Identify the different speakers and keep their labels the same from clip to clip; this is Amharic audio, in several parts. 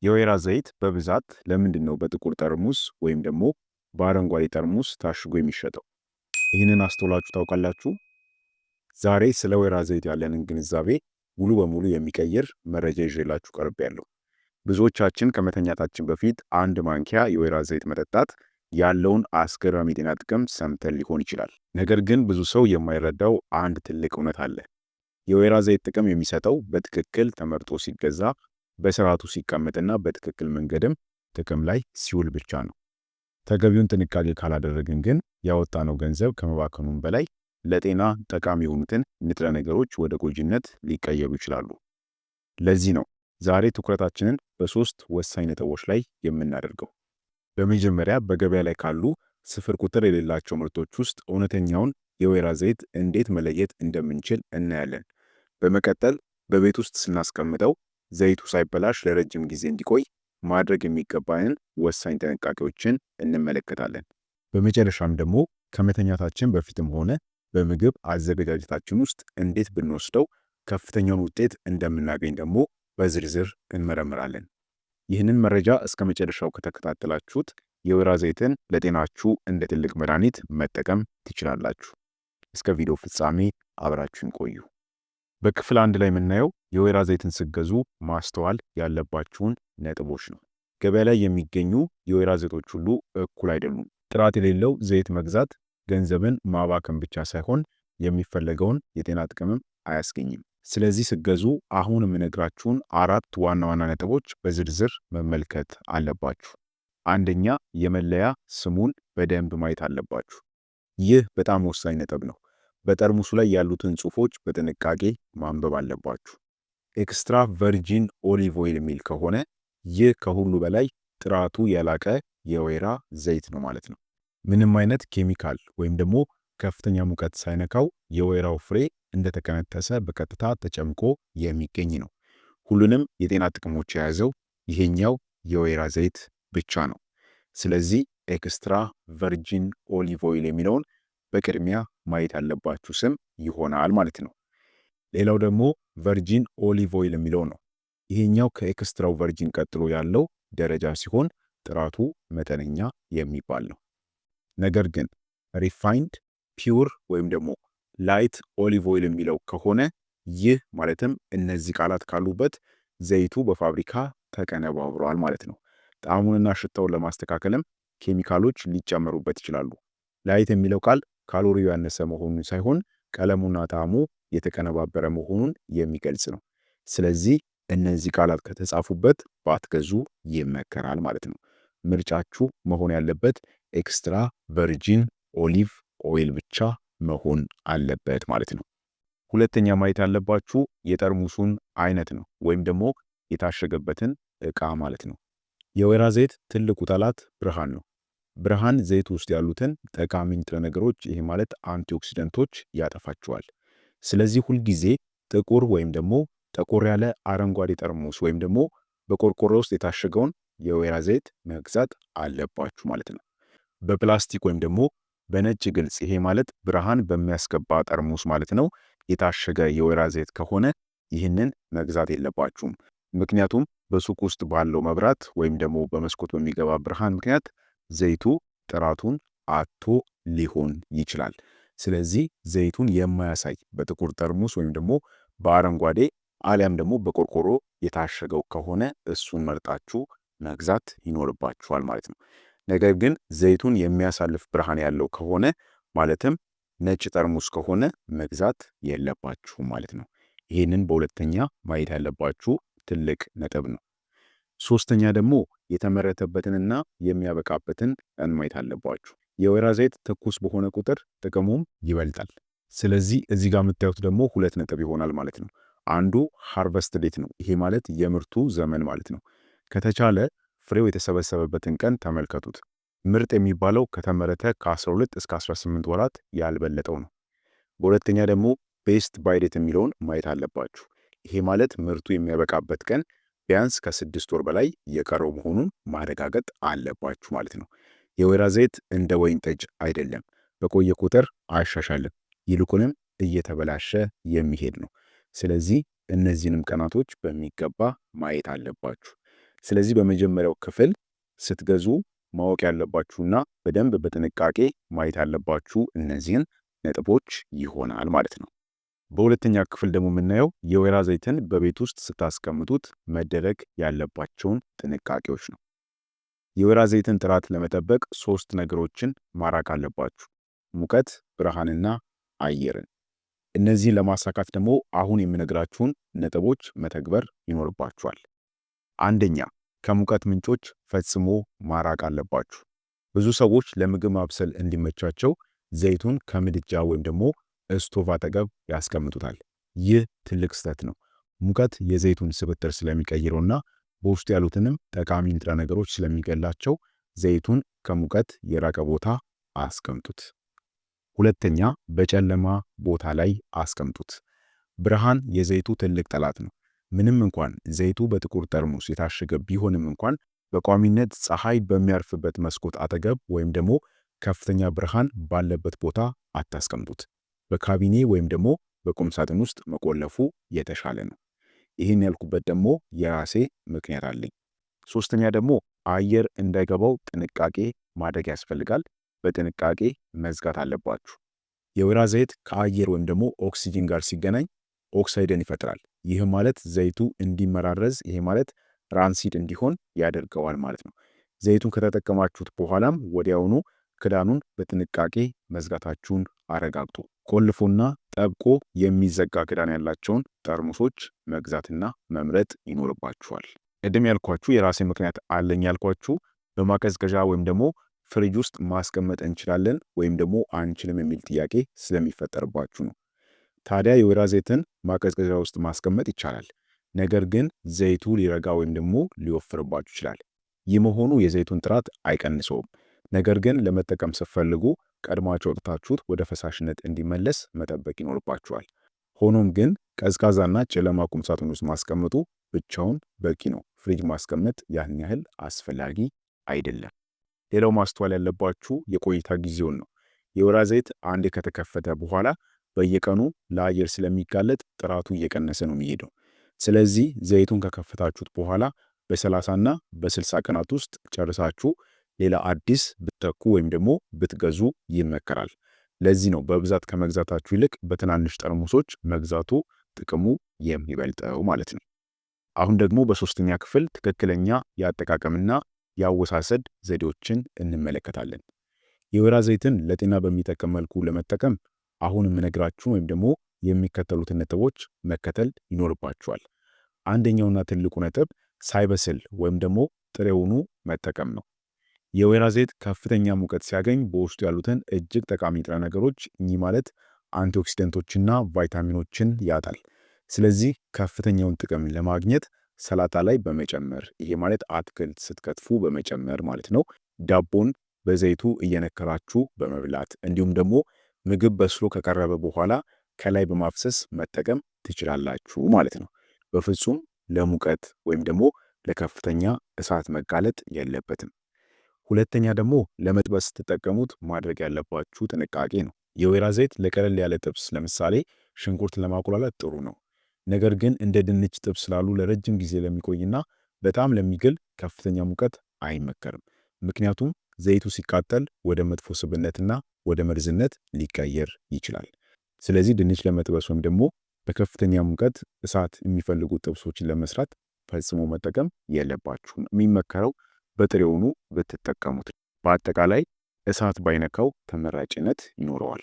Speaker 1: የወይራ ዘይት በብዛት ለምንድን ነው በጥቁር ጠርሙስ ወይም ደግሞ በአረንጓዴ ጠርሙስ ታሽጎ የሚሸጠው? ይህንን አስተውላችሁ ታውቃላችሁ? ዛሬ ስለ ወይራ ዘይት ያለንን ግንዛቤ ሙሉ በሙሉ የሚቀይር መረጃ ይዤላችሁ ቀርቤያለሁ። ብዙዎቻችን ከመተኛታችን በፊት አንድ ማንኪያ የወይራ ዘይት መጠጣት ያለውን አስገራሚ ጤና ጥቅም ሰምተን ሊሆን ይችላል። ነገር ግን ብዙ ሰው የማይረዳው አንድ ትልቅ እውነት አለ። የወይራ ዘይት ጥቅም የሚሰጠው በትክክል ተመርጦ ሲገዛ፣ በስርዓቱ ሲቀመጥና በትክክል መንገድም ጥቅም ላይ ሲውል ብቻ ነው። ተገቢውን ጥንቃቄ ካላደረግን ግን ያወጣነው ገንዘብ ከመባከኑም በላይ ለጤና ጠቃሚ የሆኑትን ንጥረ ነገሮች ወደ ጎጂነት ሊቀየሩ ይችላሉ። ለዚህ ነው ዛሬ ትኩረታችንን በሶስት ወሳኝ ነጥቦች ላይ የምናደርገው። በመጀመሪያ በገበያ ላይ ካሉ ስፍር ቁጥር የሌላቸው ምርቶች ውስጥ እውነተኛውን የወይራ ዘይት እንዴት መለየት እንደምንችል እናያለን። በመቀጠል በቤት ውስጥ ስናስቀምጠው ዘይቱ ሳይበላሽ ለረጅም ጊዜ እንዲቆይ ማድረግ የሚገባንን ወሳኝ ጥንቃቄዎችን እንመለከታለን። በመጨረሻም ደግሞ ከመተኛታችን በፊትም ሆነ በምግብ አዘገጃጀታችን ውስጥ እንዴት ብንወስደው ከፍተኛውን ውጤት እንደምናገኝ ደግሞ በዝርዝር እንመረምራለን። ይህንን መረጃ እስከ መጨረሻው ከተከታተላችሁት የወይራ ዘይትን ለጤናችሁ እንደ ትልቅ መድኃኒት መጠቀም ትችላላችሁ። እስከ ቪዲዮ ፍጻሜ አብራችሁን ቆዩ። በክፍል 1 ላይ የምናየው የወይራ ዘይትን ስትገዙ ማስተዋል ያለባችሁን ነጥቦች ነው። ገበያ ላይ የሚገኙ የወይራ ዘይቶች ሁሉ እኩል አይደሉም። ጥራት የሌለው ዘይት መግዛት ገንዘብን ማባከን ብቻ ሳይሆን የሚፈለገውን የጤና ጥቅምም አያስገኝም። ስለዚህ ስትገዙ አሁን የምነግራችሁን 4 ዋና ዋና ነጥቦች በዝርዝር መመልከት አለባችሁ። አንደኛ፣ የመለያ ስሙን በደንብ ማየት አለባችሁ። ይህ በጣም ወሳኝ ነጥብ ነው። በጠርሙሱ ላይ ያሉትን ጽሑፎች በጥንቃቄ ማንበብ አለባችሁ። ኤክስትራ ቨርጂን ኦሊቭ ኦይል የሚል ከሆነ ይህ ከሁሉ በላይ ጥራቱ የላቀ የወይራ ዘይት ነው ማለት ነው። ምንም አይነት ኬሚካል ወይም ደግሞ ከፍተኛ ሙቀት ሳይነካው የወይራው ፍሬ እንደተከነተሰ በቀጥታ ተጨምቆ የሚገኝ ነው። ሁሉንም የጤና ጥቅሞች የያዘው ይሄኛው የወይራ ዘይት ብቻ ነው። ስለዚህ ኤክስትራ ቨርጂን ኦሊቭ ኦይል የሚለውን በቅድሚያ ማየት ያለባችሁ ስም ይሆናል ማለት ነው። ሌላው ደግሞ ቨርጂን ኦሊቭ ኦይል የሚለው ነው። ይሄኛው ከኤክስትራው ቨርጂን ቀጥሎ ያለው ደረጃ ሲሆን ጥራቱ መጠነኛ የሚባል ነው። ነገር ግን ሪፋይንድ ፒውር ወይም ደግሞ ላይት ኦሊቭ ኦይል የሚለው ከሆነ ይህ ማለትም እነዚህ ቃላት ካሉበት ዘይቱ በፋብሪካ ተቀነባብሯል ማለት ነው። ጣዕሙንና ሽታውን ለማስተካከልም ኬሚካሎች ሊጨመሩበት ይችላሉ። ላይት የሚለው ቃል ካሎሪው ያነሰ መሆኑን ሳይሆን ቀለሙና ጣዕሙ የተቀነባበረ መሆኑን የሚገልጽ ነው። ስለዚህ እነዚህ ቃላት ከተጻፉበት ባትገዙ ይመከራል ማለት ነው። ምርጫችሁ መሆን ያለበት ኤክስትራ ቨርጂን ኦሊቭ ኦይል ብቻ መሆን አለበት ማለት ነው። ሁለተኛ ማየት ያለባችሁ የጠርሙሱን አይነት ነው፣ ወይም ደግሞ የታሸገበትን ዕቃ ማለት ነው። የወይራ ዘይት ትልቁ ጠላት ብርሃን ነው። ብርሃን ዘይት ውስጥ ያሉትን ጠቃሚ ንጥረ ነገሮች ይሄ ማለት አንቲኦክሲደንቶች ያጠፋቸዋል። ስለዚህ ሁልጊዜ ጥቁር ወይም ደግሞ ጠቆር ያለ አረንጓዴ ጠርሙስ ወይም ደግሞ በቆርቆሮ ውስጥ የታሸገውን የወይራ ዘይት መግዛት አለባችሁ ማለት ነው። በፕላስቲክ ወይም ደግሞ በነጭ ግልጽ ይሄ ማለት ብርሃን በሚያስገባ ጠርሙስ ማለት ነው የታሸገ የወይራ ዘይት ከሆነ ይህንን መግዛት የለባችሁም። ምክንያቱም በሱቅ ውስጥ ባለው መብራት ወይም ደግሞ በመስኮት በሚገባ ብርሃን ምክንያት ዘይቱ ጥራቱን አጥቶ ሊሆን ይችላል። ስለዚህ ዘይቱን የማያሳይ በጥቁር ጠርሙስ ወይም ደግሞ በአረንጓዴ አሊያም ደግሞ በቆርቆሮ የታሸገው ከሆነ እሱን መርጣችሁ መግዛት ይኖርባችኋል ማለት ነው። ነገር ግን ዘይቱን የሚያሳልፍ ብርሃን ያለው ከሆነ ማለትም ነጭ ጠርሙስ ከሆነ መግዛት የለባችሁም ማለት ነው። ይህንን በሁለተኛ ማየት ያለባችሁ ትልቅ ነጥብ ነው። ሶስተኛ ደግሞ የተመረተበትንና የሚያበቃበትን ቀን ማየት አለባችሁ። የወይራ ዘይት ትኩስ በሆነ ቁጥር ጥቅሙም ይበልጣል። ስለዚህ እዚህ ጋር የምታዩት ደግሞ ሁለት ነጥብ ይሆናል ማለት ነው። አንዱ ሃርቨስት ዴት ነው። ይሄ ማለት የምርቱ ዘመን ማለት ነው። ከተቻለ ፍሬው የተሰበሰበበትን ቀን ተመልከቱት። ምርጥ የሚባለው ከተመረተ ከ12 እስከ 18 ወራት ያልበለጠው ነው። በሁለተኛ ደግሞ ቤስት ባይ ዴት የሚለውን ማየት አለባችሁ። ይሄ ማለት ምርቱ የሚያበቃበት ቀን ቢያንስ ከ6 ወር በላይ የቀረው መሆኑን ማረጋገጥ አለባችሁ ማለት ነው። የወይራ ዘይት እንደ ወይን ጠጅ አይደለም፣ በቆየ ቁጥር አይሻሻልም፣ ይልቁንም እየተበላሸ የሚሄድ ነው። ስለዚህ እነዚህንም ቀናቶች በሚገባ ማየት አለባችሁ። ስለዚህ በመጀመሪያው ክፍል ስትገዙ ማወቅ ያለባችሁና በደንብ በጥንቃቄ ማየት ያለባችሁ እነዚህን ነጥቦች ይሆናል ማለት ነው። በሁለተኛ ክፍል ደግሞ የምናየው የወይራ ዘይትን በቤት ውስጥ ስታስቀምጡት መደረግ ያለባቸውን ጥንቃቄዎች ነው። የወይራ ዘይትን ጥራት ለመጠበቅ 3 ነገሮችን ማራቅ አለባችሁ። ሙቀት፣ ብርሃንና አየርን። እነዚህን ለማሳካት ደግሞ አሁን የምነግራችሁን ነጥቦች መተግበር ይኖርባችኋል። አንደኛ፣ ከሙቀት ምንጮች ፈጽሞ ማራቅ አለባችሁ። ብዙ ሰዎች ለምግብ ማብሰል እንዲመቻቸው ዘይቱን ከምድጃ ወይም ደግሞ ስቶቭ አጠገብ ያስቀምጡታል። ይህ ትልቅ ስህተት ነው። ሙቀት የዘይቱን ስብጥር ስለሚቀይረውና በውስጡ ያሉትንም ጠቃሚ ንጥረ ነገሮች ስለሚገላቸው ዘይቱን ከሙቀት የራቀ ቦታ አስቀምጡት። ሁለተኛ፣ በጨለማ ቦታ ላይ አስቀምጡት። ብርሃን የዘይቱ ትልቅ ጠላት ነው። ምንም እንኳን ዘይቱ በጥቁር ጠርሙስ የታሸገ ቢሆንም እንኳን በቋሚነት ፀሐይ በሚያርፍበት መስኮት አጠገብ ወይም ደግሞ ከፍተኛ ብርሃን ባለበት ቦታ አታስቀምጡት። በካቢኔ ወይም ደግሞ በቁም ሳጥን ውስጥ መቆለፉ የተሻለ ነው። ይህን ያልኩበት ደግሞ የራሴ ምክንያት አለኝ። ሶስተኛ ደግሞ አየር እንዳይገባው ጥንቃቄ ማድረግ ያስፈልጋል። በጥንቃቄ መዝጋት አለባችሁ። የወይራ ዘይት ከአየር ወይም ደግሞ ኦክሲጅን ጋር ሲገናኝ ኦክሳይድን ይፈጥራል። ይህ ማለት ዘይቱ እንዲመራረዝ፣ ይሄ ማለት ራንሲድ እንዲሆን ያደርገዋል ማለት ነው። ዘይቱን ከተጠቀማችሁት በኋላም ወዲያውኑ ክዳኑን በጥንቃቄ መዝጋታችሁን አረጋግጡ። ቆልፎና ጠብቆ የሚዘጋ ክዳን ያላቸውን ጠርሙሶች መግዛትና መምረጥ ይኖርባችኋል። ቅድም ያልኳችሁ የራሴ ምክንያት አለኝ ያልኳችሁ በማቀዝቀዣ ወይም ደግሞ ፍሪጅ ውስጥ ማስቀመጥ እንችላለን ወይም ደግሞ አንችልም የሚል ጥያቄ ስለሚፈጠርባችሁ ነው። ታዲያ የወይራ ዘይትን ማቀዝቀዣ ውስጥ ማስቀመጥ ይቻላል። ነገር ግን ዘይቱ ሊረጋ ወይም ደግሞ ሊወፍርባችሁ ይችላል። ይህ መሆኑ የዘይቱን ጥራት አይቀንሰውም። ነገር ግን ለመጠቀም ስትፈልጉ ቀድማችሁ አውጥታችሁት ወደ ፈሳሽነት እንዲመለስ መጠበቅ ይኖርባችኋል። ሆኖም ግን ቀዝቃዛና ጨለማ ቁም ሳጥን ውስጥ ማስቀመጡ ብቻውን በቂ ነው። ፍሪጅ ማስቀመጥ ያን ያህል አስፈላጊ አይደለም። ሌላው ማስተዋል ያለባችሁ የቆይታ ጊዜውን ነው። የወይራ ዘይት አንዴ ከተከፈተ በኋላ በየቀኑ ለአየር ስለሚጋለጥ ጥራቱ እየቀነሰ ነው የሚሄደው። ስለዚህ ዘይቱን ከከፈታችሁት በኋላ በ30 እና በ60 ቀናት ውስጥ ጨርሳችሁ ሌላ አዲስ ብትተኩ ወይም ደግሞ ብትገዙ ይመከራል። ለዚህ ነው በብዛት ከመግዛታችሁ ይልቅ በትናንሽ ጠርሙሶች መግዛቱ ጥቅሙ የሚበልጠው ማለት ነው። አሁን ደግሞ በሶስተኛ ክፍል ትክክለኛ የአጠቃቀምና የአወሳሰድ ዘዴዎችን እንመለከታለን። የወይራ ዘይትን ለጤና በሚጠቅም መልኩ ለመጠቀም አሁን የምነግራችሁ ወይም ደግሞ የሚከተሉትን ነጥቦች መከተል ይኖርባችኋል። አንደኛውና ትልቁ ነጥብ ሳይበስል ወይም ደግሞ ጥሬውኑ መጠቀም ነው። የወይራ ዘይት ከፍተኛ ሙቀት ሲያገኝ በውስጡ ያሉትን እጅግ ጠቃሚ ንጥረ ነገሮች እኚህ ማለት አንቲኦክሲደንቶችና ቫይታሚኖችን ያጣል። ስለዚህ ከፍተኛውን ጥቅም ለማግኘት ሰላጣ ላይ በመጨመር ይሄ ማለት አትክልት ስትከትፉ በመጨመር ማለት ነው። ዳቦን በዘይቱ እየነከራችሁ በመብላት እንዲሁም ደግሞ ምግብ በስሎ ከቀረበ በኋላ ከላይ በማፍሰስ መጠቀም ትችላላችሁ ማለት ነው። በፍጹም ለሙቀት ወይም ደግሞ ለከፍተኛ እሳት መጋለጥ የለበትም። ሁለተኛ ደግሞ ለመጥበስ ስትጠቀሙት ማድረግ ያለባችሁ ጥንቃቄ ነው። የወይራ ዘይት ለቀለል ያለ ጥብስ ለምሳሌ ሽንኩርት ለማቁላላት ጥሩ ነው። ነገር ግን እንደ ድንች ጥብስ ስላሉ ለረጅም ጊዜ ለሚቆይና በጣም ለሚግል ከፍተኛ ሙቀት አይመከርም። ምክንያቱም ዘይቱ ሲቃጠል ወደ መጥፎ ስብነትና ወደ መርዝነት ሊቀየር ይችላል። ስለዚህ ድንች ለመጥበስ ወይም ደግሞ በከፍተኛ ሙቀት እሳት የሚፈልጉ ጥብሶችን ለመስራት ፈጽሞ መጠቀም የለባችሁም። የሚመከረው በጥሬውኑ ብትጠቀሙት። በአጠቃላይ እሳት ባይነካው ተመራጭነት ይኖረዋል።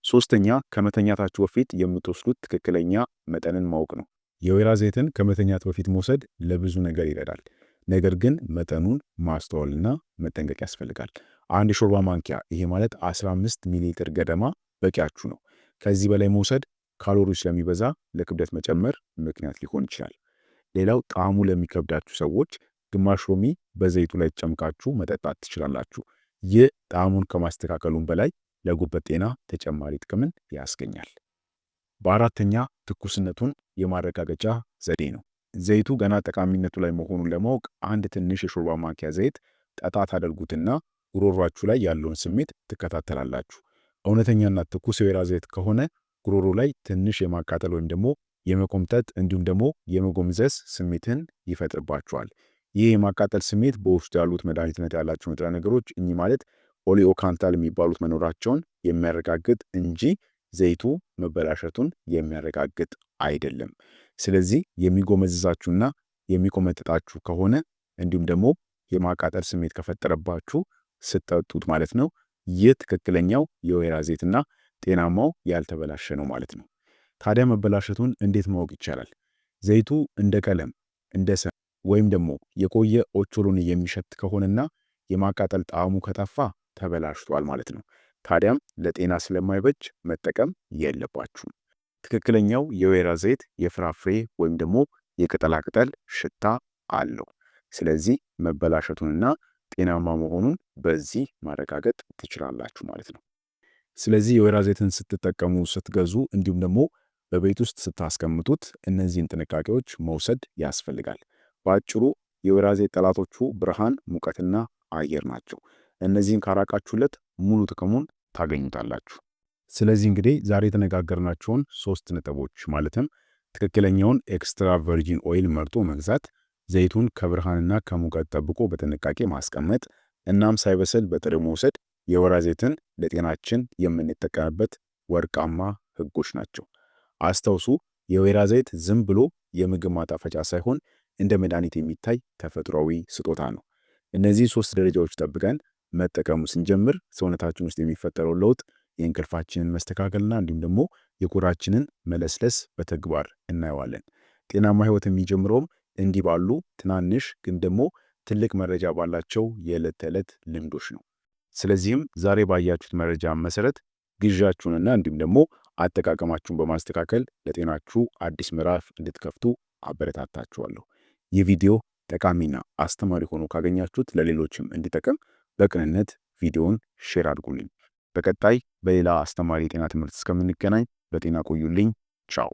Speaker 1: ሶስተኛ ከመተኛታችሁ በፊት የምትወስዱት ትክክለኛ መጠንን ማወቅ ነው። የወይራ ዘይትን ከመተኛት በፊት መውሰድ ለብዙ ነገር ይረዳል። ነገር ግን መጠኑን ማስተዋልና መጠንቀቅ ያስፈልጋል። አንድ የሾርባ ማንኪያ ይሄ ማለት 15 ሚሊ ሊትር ገደማ በቂያችሁ ነው። ከዚህ በላይ መውሰድ ካሎሪ ስለሚበዛ ለክብደት መጨመር ምክንያት ሊሆን ይችላል። ሌላው ጣዕሙ ለሚከብዳችሁ ሰዎች ግማሽ ሎሚ በዘይቱ ላይ ጨምቃችሁ መጠጣት ትችላላችሁ። ይህ ጣዕሙን ከማስተካከሉም በላይ ለጉበት ጤና ተጨማሪ ጥቅምን ያስገኛል። በአራተኛ ትኩስነቱን የማረጋገጫ ዘዴ ነው። ዘይቱ ገና ጠቃሚነቱ ላይ መሆኑን ለማወቅ አንድ ትንሽ የሾርባ ማንኪያ ዘይት ጠጣ ታደርጉትና ጉሮሯችሁ ላይ ያለውን ስሜት ትከታተላላችሁ። እውነተኛና ትኩስ የወይራ ዘይት ከሆነ ጉሮሮ ላይ ትንሽ የማቃጠል ወይም ደግሞ የመቆምጠጥ እንዲሁም ደግሞ የመጎምዘዝ ስሜትን ይፈጥርባችኋል። ይህ የማቃጠል ስሜት በውስጡ ያሉት መድኃኒትነት ያላቸው ንጥረ ነገሮች እኚህ ማለት ኦሊኦካንታል የሚባሉት መኖራቸውን የሚያረጋግጥ እንጂ ዘይቱ መበላሸቱን የሚያረጋግጥ አይደለም። ስለዚህ የሚጎመዝዛችሁና የሚቆመጥጣችሁ ከሆነ እንዲሁም ደግሞ የማቃጠል ስሜት ከፈጠረባችሁ ስትጠጡት ማለት ነው፣ ይህ ትክክለኛው የወይራ ዘይትና ጤናማው ያልተበላሸ ነው ማለት ነው። ታዲያ መበላሸቱን እንዴት ማወቅ ይቻላል? ዘይቱ እንደ ቀለም፣ እንደ ሰም ወይም ደግሞ የቆየ ኦቾሎኒ የሚሸት ከሆነና የማቃጠል ጣዕሙ ከጠፋ ተበላሽቷል ማለት ነው። ታዲያም ለጤና ስለማይበጅ መጠቀም የለባችሁም። ትክክለኛው የወይራ ዘይት የፍራፍሬ ወይም ደግሞ የቅጠላቅጠል ሽታ አለው። ስለዚህ መበላሸቱንና ጤናማ መሆኑን በዚህ ማረጋገጥ ትችላላችሁ ማለት ነው። ስለዚህ የወይራ ዘይትን ስትጠቀሙ ስትገዙ፣ እንዲሁም ደግሞ በቤት ውስጥ ስታስቀምጡት እነዚህን ጥንቃቄዎች መውሰድ ያስፈልጋል። በአጭሩ የወይራ ዘይት ጠላቶቹ ብርሃን፣ ሙቀትና አየር ናቸው። እነዚህን ካራቃችሁለት ሙሉ ጥቅሙን ታገኙታላችሁ። ስለዚህ እንግዲህ ዛሬ የተነጋገርናቸውን 3 ነጥቦች ማለትም ትክክለኛውን ኤክስትራ ቨርጂን ኦይል መርጦ መግዛት፣ ዘይቱን ከብርሃንና ከሙቀት ጠብቆ በጥንቃቄ ማስቀመጥ፣ እናም ሳይበስል በጥሬ መውሰድ የወይራ ዘይትን ለጤናችን የምንጠቀምበት ወርቃማ ህጎች ናቸው። አስታውሱ፣ የወይራ ዘይት ዝም ብሎ የምግብ ማጣፈጫ ሳይሆን እንደ መድኃኒት የሚታይ ተፈጥሯዊ ስጦታ ነው። እነዚህ 3 ደረጃዎች ጠብቀን መጠቀሙ ስንጀምር ሰውነታችን ውስጥ የሚፈጠረው ለውጥ፣ የእንቅልፋችንን መስተካከልና እንዲሁም ደግሞ የቆዳችንን መለስለስ በተግባር እናየዋለን። ጤናማ ህይወት የሚጀምረውም እንዲህ ባሉ ትናንሽ ግን ደግሞ ትልቅ መረጃ ባላቸው የዕለት ተዕለት ልምዶች ነው። ስለዚህም ዛሬ ባያችሁት መረጃ መሰረት ግዣችሁንና እንዲሁም ደግሞ አጠቃቀማችሁን በማስተካከል ለጤናችሁ አዲስ ምዕራፍ እንድትከፍቱ አበረታታችኋለሁ። ይህ ቪዲዮ ጠቃሚና አስተማሪ ሆኖ ካገኛችሁት ለሌሎችም እንዲጠቅም በቅንነት ቪዲዮውን ሼር አድርጉልኝ። በቀጣይ በሌላ አስተማሪ የጤና ትምህርት እስከምንገናኝ በጤና ቆዩልኝ። ቻው።